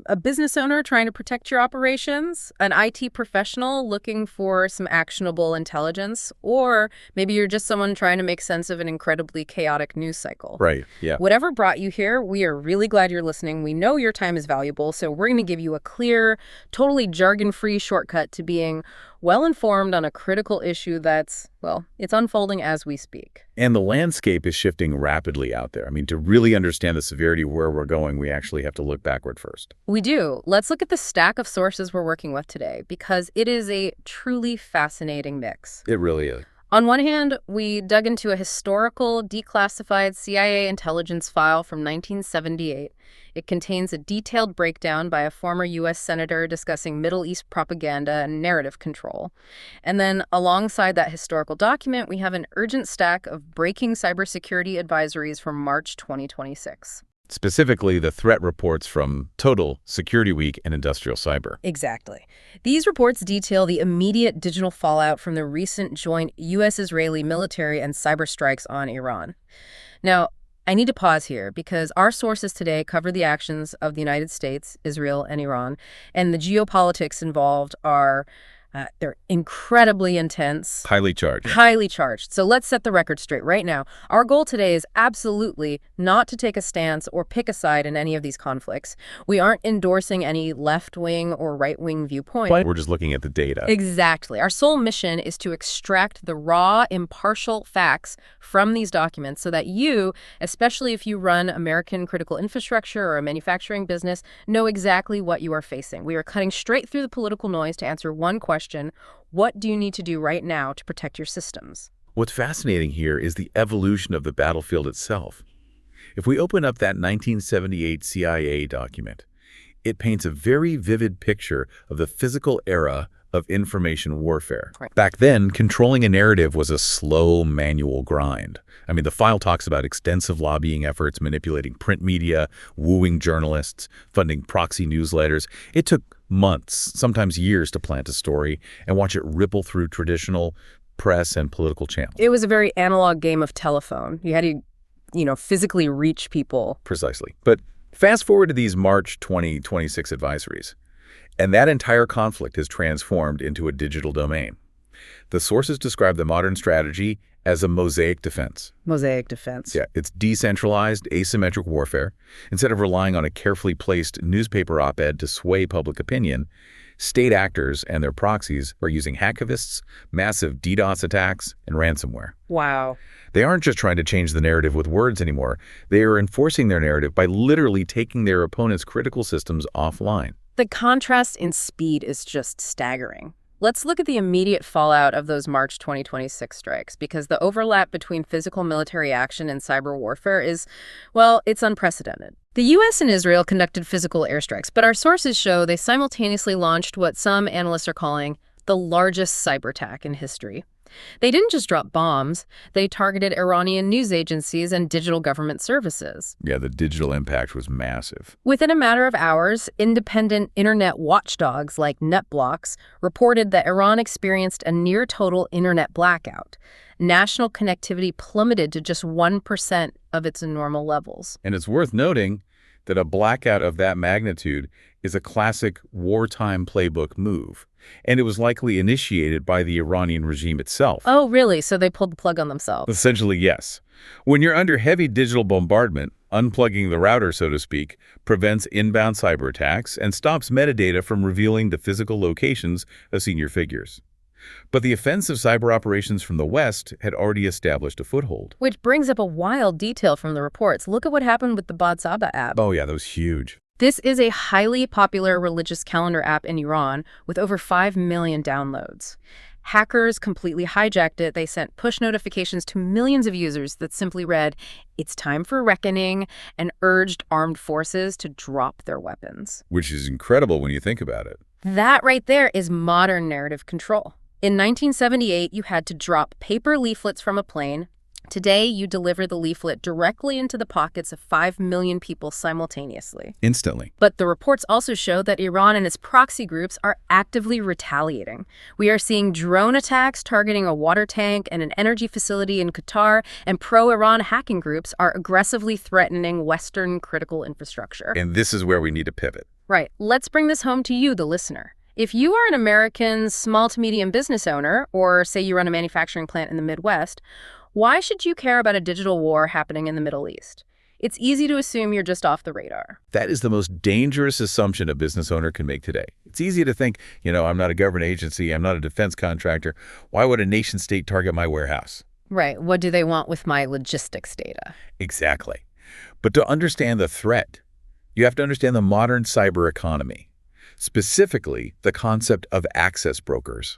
A business owner trying to protect your operations, an IT professional looking for some actionable intelligence, or maybe you're just someone trying to make sense of an incredibly chaotic news cycle. Right, yeah. Whatever brought you here, we are really glad you're listening. We know your time is valuable, so we're going to give you a clear, totally jargon-free shortcut to being well-informed on a critical issue that's, well, it's unfolding as we speak. And the landscape is shifting rapidly out there. I mean, to really understand the severity of where we're going, we actually have to look backward first. We do. Let's look at the stack of sources we're working with today, because it is a truly fascinating mix. It really is. On one hand, we dug into a historical, declassified CIA intelligence file from 1978. It contains a detailed breakdown by a former U.S. senator discussing Middle East propaganda and narrative control. And then, alongside that historical document, we have an urgent stack of breaking cybersecurity advisories from March 2026. Specifically, the threat reports from Total, Security Week, and Industrial Cyber. Exactly. These reports detail the immediate digital fallout from the recent joint U.S.-Israeli military and cyber strikes on Iran. Now, I need to pause here because our sources today cover the actions of the United States, Israel, and Iran, and the geopolitics involved are they're incredibly intense. Highly charged. Highly charged. So let's set the record straight right now. Our goal today is absolutely not to take a stance or pick a side in any of these conflicts. We aren't endorsing any left-wing or right-wing viewpoint. We're just looking at the data. Exactly. Our sole mission is to extract the raw, impartial facts from these documents so that you, especially if you run American critical infrastructure or a manufacturing business, know exactly what you are facing. We are cutting straight through the political noise to answer one question. What do you need to do right now to protect your systems? What's fascinating here is the evolution of the battlefield itself. If we open up that 1978 CIA document, it paints a very vivid picture of the physical era of information warfare. Right. Back then, controlling a narrative was a slow, manual grind. I mean, the file talks about extensive lobbying efforts, manipulating print media, wooing journalists, funding proxy newsletters. It took months, sometimes years, to plant a story and watch it ripple through traditional press and political channels. It was a very analog game of telephone. You had to, physically reach people. Precisely. But fast forward to these March 2026 advisories, and that entire conflict has transformed into a digital domain. The sources describe the modern strategy as a mosaic defense. Mosaic defense. Yeah, it's decentralized, asymmetric warfare. Instead of relying on a carefully placed newspaper op-ed to sway public opinion, state actors and their proxies are using hacktivists, massive DDoS attacks, and ransomware. Wow. They aren't just trying to change the narrative with words anymore. They are enforcing their narrative by literally taking their opponent's critical systems offline. The contrast in speed is just staggering. Let's look at the immediate fallout of those March 2026 strikes, because the overlap between physical military action and cyber warfare is, well, it's unprecedented. The U.S. and Israel conducted physical airstrikes, but our sources show they simultaneously launched what some analysts are calling the largest cyber attack in history. They didn't just drop bombs, they targeted Iranian news agencies and digital government services. Yeah, the digital impact was massive. Within a matter of hours, independent internet watchdogs like NetBlocks reported that Iran experienced a near-total internet blackout. National connectivity plummeted to just 1% of its normal levels. And it's worth noting that a blackout of that magnitude is a classic wartime playbook move, and it was likely initiated by the Iranian regime itself. Oh, really? So they pulled the plug on themselves? Essentially, yes. When you're under heavy digital bombardment, unplugging the router, so to speak, prevents inbound cyber attacks and stops metadata from revealing the physical locations of senior figures. But the offensive cyber operations from the West had already established a foothold. Which brings up a wild detail from the reports. Look at what happened with the Badsaba app. Oh yeah, that was huge. This is a highly popular religious calendar app in Iran with over 5 million downloads. Hackers completely hijacked it. They sent push notifications to millions of users that simply read, "It's time for reckoning," and urged armed forces to drop their weapons. Which is incredible when you think about it. That right there is modern narrative control. In 1978, you had to drop paper leaflets from a plane. Today, you deliver the leaflet directly into the pockets of 5 million people simultaneously. Instantly. But the reports also show that Iran and its proxy groups are actively retaliating. We are seeing drone attacks targeting a water tank and an energy facility in Qatar, and pro-Iran hacking groups are aggressively threatening Western critical infrastructure. And this is where we need to pivot. Right. Let's bring this home to you, the listener. If you are an American small to medium business owner, or say you run a manufacturing plant in the Midwest, why should you care about a digital war happening in the Middle East? It's easy to assume you're just off the radar. That is the most dangerous assumption a business owner can make today. It's easy to think, I'm not a government agency, I'm not a defense contractor. Why would a nation state target my warehouse? Right. What do they want with my logistics data? Exactly. But to understand the threat, you have to understand the modern cyber economy, specifically the concept of access brokers.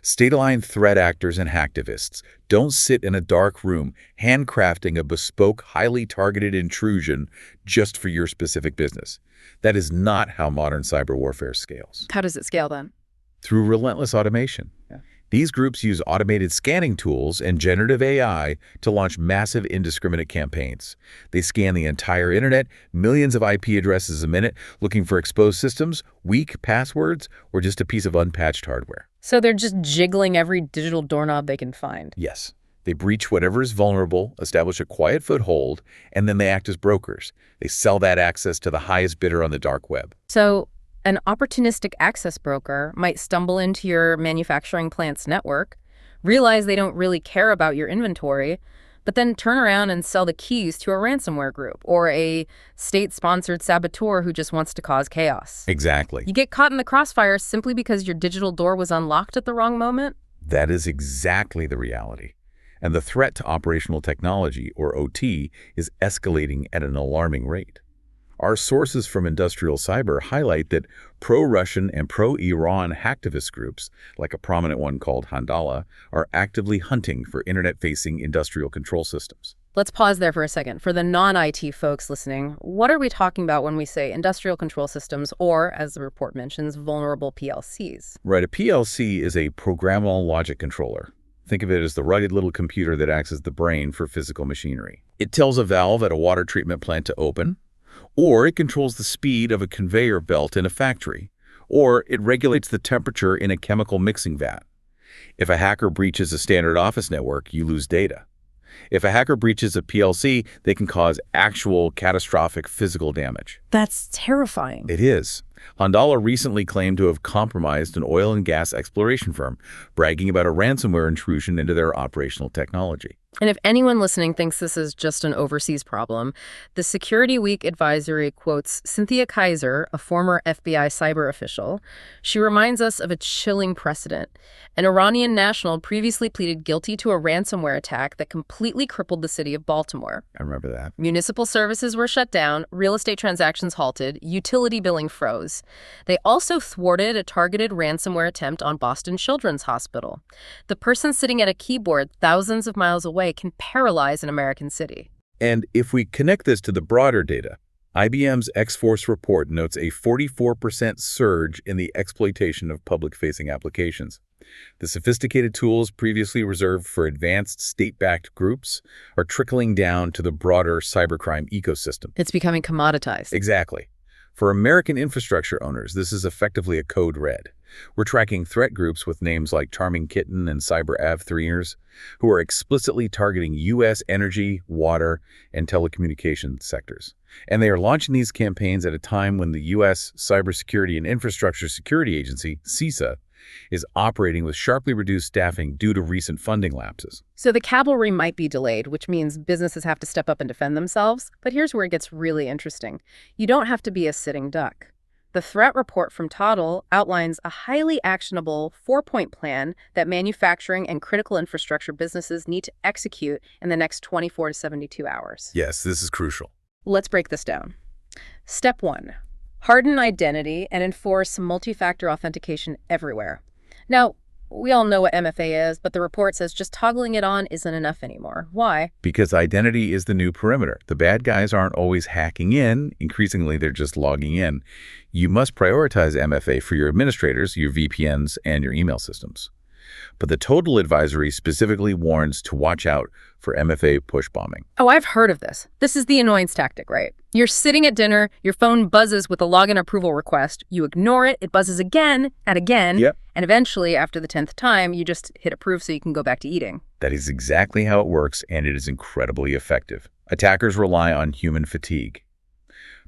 State-aligned threat actors and hacktivists don't sit in a dark room handcrafting a bespoke, highly targeted intrusion just for your specific business. That is not how modern cyber warfare scales. How does it scale then? Through relentless automation. Yeah. These groups use automated scanning tools and generative AI to launch massive indiscriminate campaigns. They scan the entire internet, millions of IP addresses a minute, looking for exposed systems, weak passwords, or just a piece of unpatched hardware. So they're just jiggling every digital doorknob they can find. Yes. They breach whatever is vulnerable, establish a quiet foothold, and then they act as brokers. They sell that access to the highest bidder on the dark web. So an opportunistic access broker might stumble into your manufacturing plant's network, realize they don't really care about your inventory, but then turn around and sell the keys to a ransomware group or a state-sponsored saboteur who just wants to cause chaos. Exactly. You get caught in the crossfire simply because your digital door was unlocked at the wrong moment? That is exactly the reality. And the threat to operational technology, or OT, is escalating at an alarming rate. Our sources from industrial cyber highlight that pro-Russian and pro-Iran hacktivist groups, like a prominent one called Handala, are actively hunting for internet-facing industrial control systems. Let's pause there for a second. For the non-IT folks listening, what are we talking about when we say industrial control systems or, as the report mentions, vulnerable PLCs? Right, a PLC is a programmable logic controller. Think of it as the rugged little computer that acts as the brain for physical machinery. It tells a valve at a water treatment plant to open, or it controls the speed of a conveyor belt in a factory, or it regulates the temperature in a chemical mixing vat. If a hacker breaches a standard office network, you lose data. If a hacker breaches a PLC, they can cause actual catastrophic physical damage. That's terrifying. It is. Handala recently claimed to have compromised an oil and gas exploration firm, bragging about a ransomware intrusion into their operational technology. And if anyone listening thinks this is just an overseas problem, the Security Week advisory quotes Cynthia Kaiser, a former FBI cyber official. She reminds us of a chilling precedent. An Iranian national previously pleaded guilty to a ransomware attack that completely crippled the city of Baltimore. I remember that. Municipal services were shut down, real estate transactions halted, utility billing froze. They also thwarted a targeted ransomware attempt on Boston Children's Hospital. The person sitting at a keyboard thousands of miles away can paralyze an American city. And if we connect this to the broader data, IBM's X-Force report notes a 44% surge in the exploitation of public-facing applications. The sophisticated tools previously reserved for advanced state-backed groups are trickling down to the broader cybercrime ecosystem. It's becoming commoditized. Exactly. For American infrastructure owners, this is effectively a code red. We're tracking threat groups with names like Charming Kitten and CyberAv3ers, who are explicitly targeting U.S. energy, water, and telecommunications sectors. And they are launching these campaigns at a time when the U.S. Cybersecurity and Infrastructure Security Agency, CISA, is operating with sharply reduced staffing due to recent funding lapses. So the cavalry might be delayed, which means businesses have to step up and defend themselves. But here's where it gets really interesting. You don't have to be a sitting duck. The threat report from Total outlines a highly actionable 4-point plan that manufacturing and critical infrastructure businesses need to execute in the next 24 to 72 hours. Yes, this is crucial. Let's break this down. Step 1. Harden identity and enforce multi-factor authentication everywhere. Now, we all know what MFA is, but the report says just toggling it on isn't enough anymore. Why? Because identity is the new perimeter. The bad guys aren't always hacking in. Increasingly, they're just logging in. You must prioritize MFA for your administrators, your VPNs, and your email systems. But the Total advisory specifically warns to watch out for MFA push bombing. Oh, I've heard of this. This is the annoyance tactic, right? You're sitting at dinner, your phone buzzes with a login approval request, you ignore it, it buzzes again and again, Yep. And eventually, after the 10th time, you just hit approve so you can go back to eating. That is exactly how it works, and it is incredibly effective. Attackers rely on human fatigue.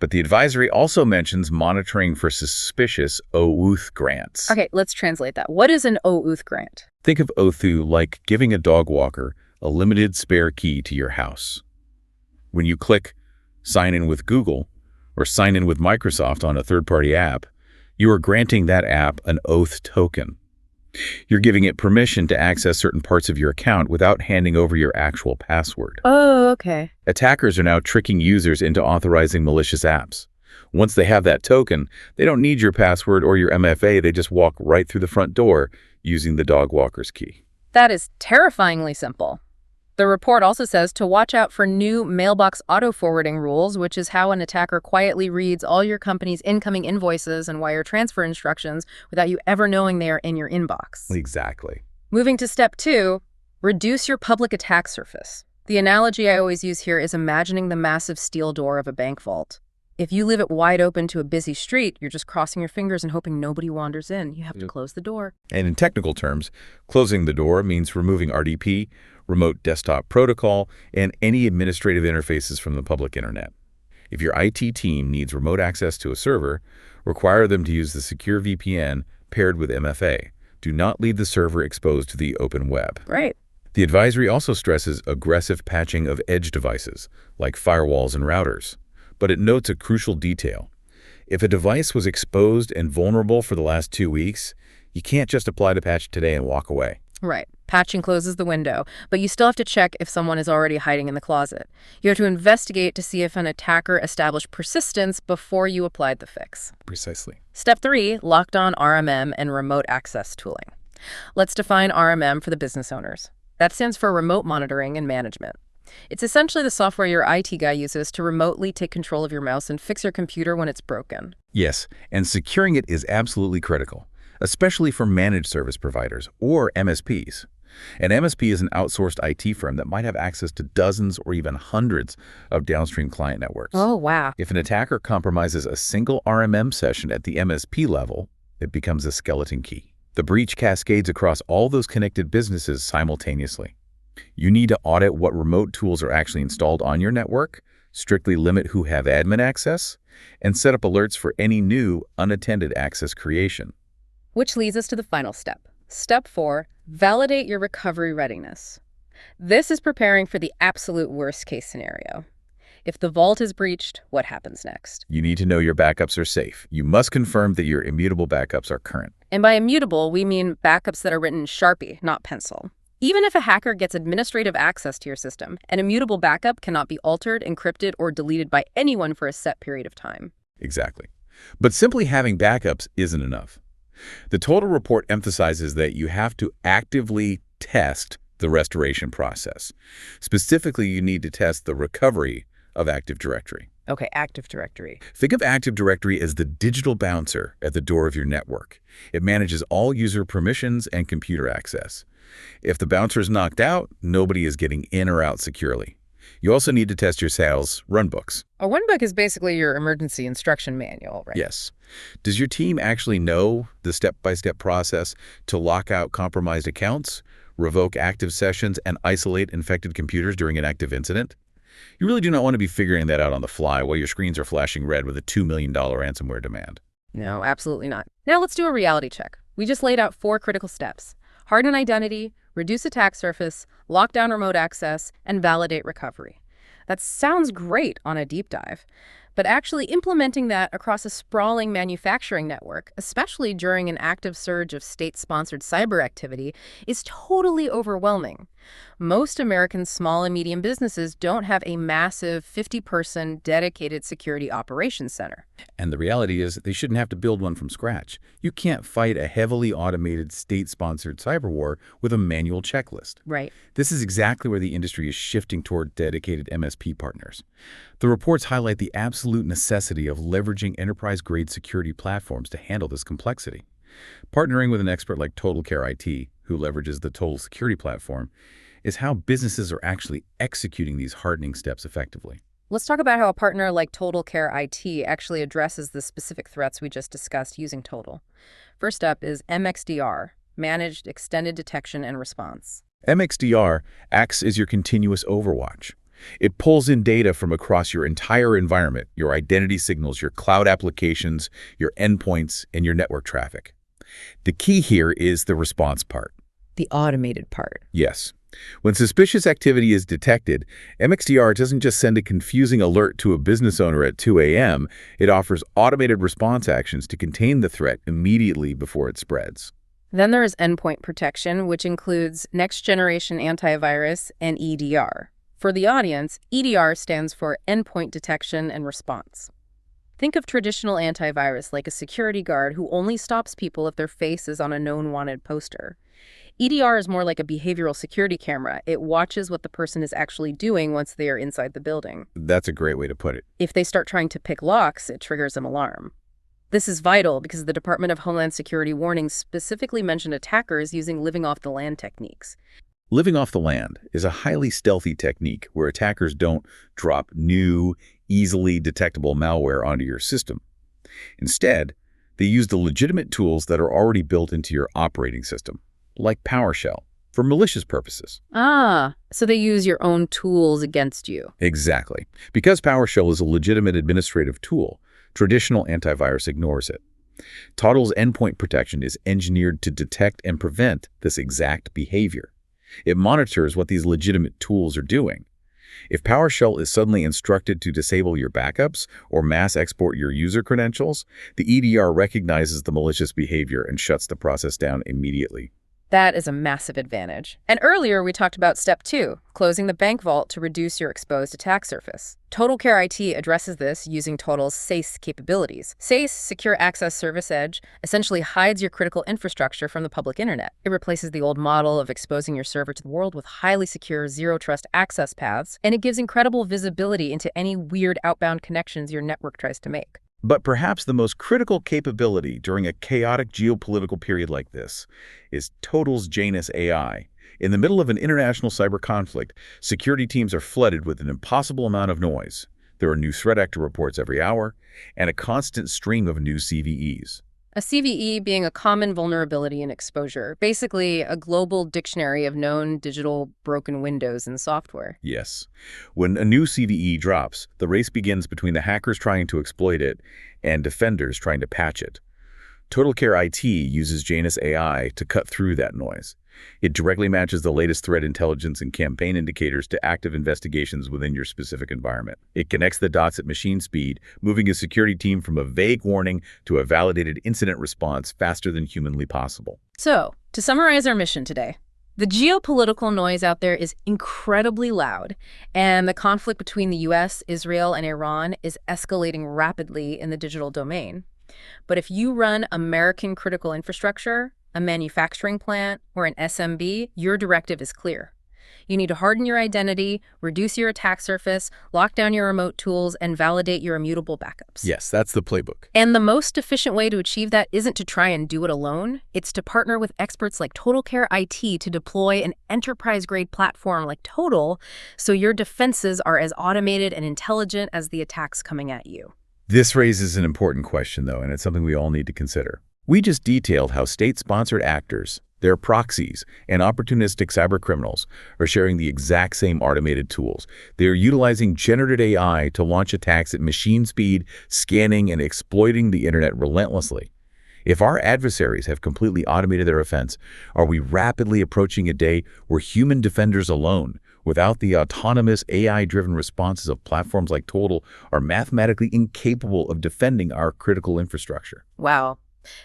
But the advisory also mentions monitoring for suspicious OAuth grants. Okay, let's translate that. What is an OAuth grant? Think of OAuth like giving a dog walker a limited spare key to your house. When you click Sign in with Google or Sign in with Microsoft on a third-party app, you are granting that app an oath token. You're giving it permission to access certain parts of your account without handing over your actual password. Oh, okay. Attackers are now tricking users into authorizing malicious apps. Once they have that token, they don't need your password or your MFA, they just walk right through the front door using the dog walker's key. That is terrifyingly simple. The report also says to watch out for new mailbox auto-forwarding rules, which is how an attacker quietly reads all your company's incoming invoices and wire transfer instructions without you ever knowing they are in your inbox. Exactly. Moving to step 2, reduce your public attack surface. The analogy I always use here is imagining the massive steel door of a bank vault. If you leave it wide open to a busy street, you're just crossing your fingers and hoping nobody wanders in. You have to close the door. And in technical terms, closing the door means removing RDP, remote desktop protocol, and any administrative interfaces from the public internet. If your IT team needs remote access to a server, require them to use the secure VPN paired with MFA. Do not leave the server exposed to the open web. Right. The advisory also stresses aggressive patching of edge devices, like firewalls and routers. But it notes a crucial detail. If a device was exposed and vulnerable for the last 2 weeks, you can't just apply the patch today and walk away. Right. Patching closes the window, but you still have to check if someone is already hiding in the closet. You have to investigate to see if an attacker established persistence before you applied the fix. Precisely. Step 3, locked on RMM and remote access tooling. Let's define RMM for the business owners. That stands for remote monitoring and management. It's essentially the software your IT guy uses to remotely take control of your mouse and fix your computer when it's broken. Yes, and securing it is absolutely critical, especially for managed service providers or MSPs. An MSP is an outsourced IT firm that might have access to dozens or even hundreds of downstream client networks. Oh, wow. If an attacker compromises a single RMM session at the MSP level, it becomes a skeleton key. The breach cascades across all those connected businesses simultaneously. You need to audit what remote tools are actually installed on your network, strictly limit who have admin access, and set up alerts for any new unattended access creation. Which leads us to the final step. Step 4, validate your recovery readiness. This is preparing for the absolute worst case scenario. If the vault is breached, what happens next? You need to know your backups are safe. You must confirm that your immutable backups are current. And by immutable, we mean backups that are written in Sharpie, not pencil. Even if a hacker gets administrative access to your system, an immutable backup cannot be altered, encrypted, or deleted by anyone for a set period of time. Exactly. But simply having backups isn't enough. The Total report emphasizes that you have to actively test the restoration process. Specifically, you need to test the recovery of Active Directory. Okay, Active Directory. Think of Active Directory as the digital bouncer at the door of your network. It manages all user permissions and computer access. If the bouncer is knocked out, nobody is getting in or out securely. You also need to test your sales runbooks. A runbook is basically your emergency instruction manual, right? Yes. Does your team actually know the step-by-step process to lock out compromised accounts, revoke active sessions, and isolate infected computers during an active incident? You really do not want to be figuring that out on the fly while your screens are flashing red with a $2 million ransomware demand. No, absolutely not. Now let's do a reality check. We just laid out 4 critical steps. Harden identity, reduce attack surface, lock down remote access, and validate recovery. That sounds great on a deep dive, but actually implementing that across a sprawling manufacturing network, especially during an active surge of state-sponsored cyber activity, is totally overwhelming. Most American small and medium businesses don't have a massive 50-person dedicated security operations center. And the reality is they shouldn't have to build one from scratch. You can't fight a heavily automated state-sponsored cyber war with a manual checklist. Right. This is exactly where the industry is shifting toward dedicated MSP partners. The reports highlight the absolute necessity of leveraging enterprise-grade security platforms to handle this complexity. Partnering with an expert like TotalCare IT, who leverages the Total Security Platform, is how businesses are actually executing these hardening steps effectively. Let's talk about how a partner like TotalCare IT actually addresses the specific threats we just discussed using Total. First up is MXDR, Managed Extended Detection and Response. MXDR acts as your continuous overwatch. It pulls in data from across your entire environment, your identity signals, your cloud applications, your endpoints, and your network traffic. The key here is the response part. The automated part. Yes. When suspicious activity is detected, MXDR doesn't just send a confusing alert to a business owner at 2 a.m., it offers automated response actions to contain the threat immediately before it spreads. Then there is endpoint protection, which includes next-generation antivirus and EDR. For the audience, EDR stands for Endpoint Detection and Response. Think of traditional antivirus like a security guard who only stops people if their face is on a known wanted poster. EDR is more like a behavioral security camera. It watches what the person is actually doing once they are inside the building. That's a great way to put it. If they start trying to pick locks, it triggers an alarm. This is vital because the Department of Homeland Security warnings specifically mention attackers using living off the land techniques. Living off the land is a highly stealthy technique where attackers don't drop new, easily detectable malware onto your system. Instead, they use the legitimate tools that are already built into your operating system, like PowerShell, for malicious purposes. So they use your own tools against you. Exactly. Because PowerShell is a legitimate administrative tool, traditional antivirus ignores it. Total's endpoint protection is engineered to detect and prevent this exact behavior. It monitors what these legitimate tools are doing. If PowerShell is suddenly instructed to disable your backups or mass export your user credentials, the EDR recognizes the malicious behavior and shuts the process down immediately. That is a massive advantage. And earlier we talked about step 2, closing the bank vault to reduce your exposed attack surface. TotalCare IT addresses this using Total's SACE capabilities. SACE, Secure Access Service Edge, essentially hides your critical infrastructure from the public internet. It replaces the old model of exposing your server to the world with highly secure zero-trust access paths, and it gives incredible visibility into any weird outbound connections your network tries to make. But perhaps the most critical capability during a chaotic geopolitical period like this is Total's Janus AI. In the middle of an international cyber conflict, security teams are flooded with an impossible amount of noise. There are new threat actor reports every hour, and a constant stream of new CVEs. A CVE being a common vulnerability and exposure, basically a global dictionary of known digital broken windows in software. Yes. When a new CVE drops, the race begins between the hackers trying to exploit it and defenders trying to patch it. TotalCare IT uses Janus AI to cut through that noise. It directly matches the latest threat intelligence and campaign indicators to active investigations within your specific environment. It connects the dots at machine speed, moving a security team from a vague warning to a validated incident response faster than humanly possible. So, to summarize our mission today, the geopolitical noise out there is incredibly loud, and the conflict between the US, Israel, and Iran is escalating rapidly in the digital domain. But if you run American critical infrastructure, a manufacturing plant, or an SMB, your directive is clear. You need to harden your identity, reduce your attack surface, lock down your remote tools, and validate your immutable backups. Yes, that's the playbook. And the most efficient way to achieve that isn't to try and do it alone. It's to partner with experts like TotalCare IT to deploy an enterprise-grade platform like Total so your defenses are as automated and intelligent as the attacks coming at you. This raises an important question, though, and it's something we all need to consider. We just detailed how state-sponsored actors, their proxies, and opportunistic cybercriminals are sharing the exact same automated tools. They are utilizing generative AI to launch attacks at machine speed, scanning and exploiting the internet relentlessly. If our adversaries have completely automated their offense, are we rapidly approaching a day where human defenders alone, without the autonomous AI-driven responses of platforms like Total, are mathematically incapable of defending our critical infrastructure? Wow.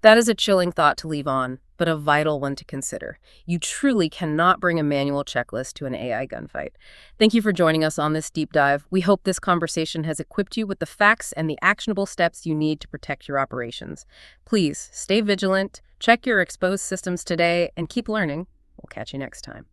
That is a chilling thought to leave on, but a vital one to consider. You truly cannot bring a manual checklist to an AI gunfight. Thank you for joining us on this deep dive. We hope this conversation has equipped you with the facts and the actionable steps you need to protect your operations. Please stay vigilant, check your exposed systems today, and keep learning. We'll catch you next time.